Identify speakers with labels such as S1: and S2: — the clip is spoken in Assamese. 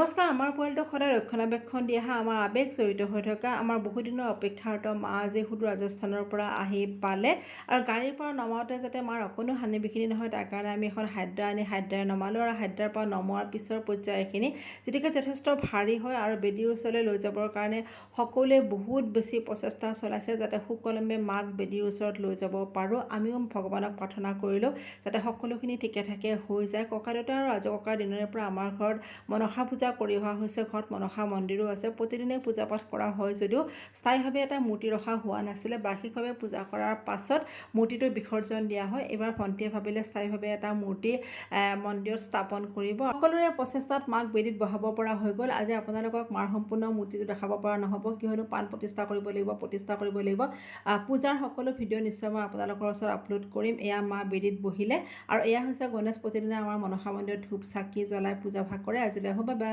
S1: নমস্কাৰ, আমাৰ পৰিয়ালটোক সদায় ৰক্ষণাবেক্ষণ দি অহা আমাৰ আৱেগ জড়িত হৈ থকা আমাৰ বহুদিনৰ অপেক্ষাৰত মা আজি সুদূৰ ৰাজস্থানৰ পৰা আহি পালে আৰু গাড়ীৰ পৰা নমাওঁতে যাতে মাৰ অকণো হানি বিঘিনি নহয় তাৰ কাৰণে আমি এখন হাদ্ৰা আনি হাদ্ৰাৰে নমালোঁ আৰু হাদ্ৰাৰ পৰা নমোৱাৰ পিছৰ পৰ্যায়খিনি যিটোকে যথেষ্ট ভাৰী হয় আৰু বেদীৰ ওচৰলৈ লৈ যাবৰ কাৰণে সকলোৱে বহুত বেছি প্ৰচেষ্টা চলাইছে যাতে সুকলমে মাক বেদীৰ ওচৰত লৈ যাব পাৰোঁ। আমিও ভগৱানক প্ৰাৰ্থনা কৰিলোঁ যাতে সকলোখিনি ঠিকে ঠাকে হৈ যায়। ককা দেউতা আৰু আজো ককাৰ দিনৰে পৰা আমাৰ ঘৰত মনসা পূজা কৰি অহা হৈছে। ঘৰত মনসা মন্দিৰো আছে, প্ৰতিদিনে পূজা পাঠ কৰা হয় যদিও স্থায়ীভাৱে এটা মূৰ্তি ৰখা হোৱা নাছিলে। বাৰ্ষিকভাৱে পূজা কৰাৰ পাছত মূৰ্তিটো বিসৰ্জন দিয়া হয়। এইবাৰ ভণ্টিয়ে ভাবিলে স্থায়ীভাৱে এটা মূৰ্তি মন্দিৰত স্থাপন কৰিব। সকলোৰে প্ৰচেষ্টাত মাক বেদীত বহাব পৰা হৈ গ'ল। আজি আপোনালোকক মাৰ সম্পূৰ্ণ মূৰ্তিটো দেখাব পৰা নহ'ব, কিয়নো পাণ প্ৰতিষ্ঠা কৰিব লাগিব। পূজাৰ সকলো ভিডিঅ' নিশ্চয় মই আপোনালোকৰ ওচৰত আপলোড কৰিম। এয়া মা বেদীত বহিলে আৰু এয়া হৈছে গণেশ। প্ৰতিদিনে আমাৰ মনসা মন্দিৰত ধূপ চাকি জ্বলাই পূজা ভাগ কৰে। আজিলৈ হ'ব, বাই বাই।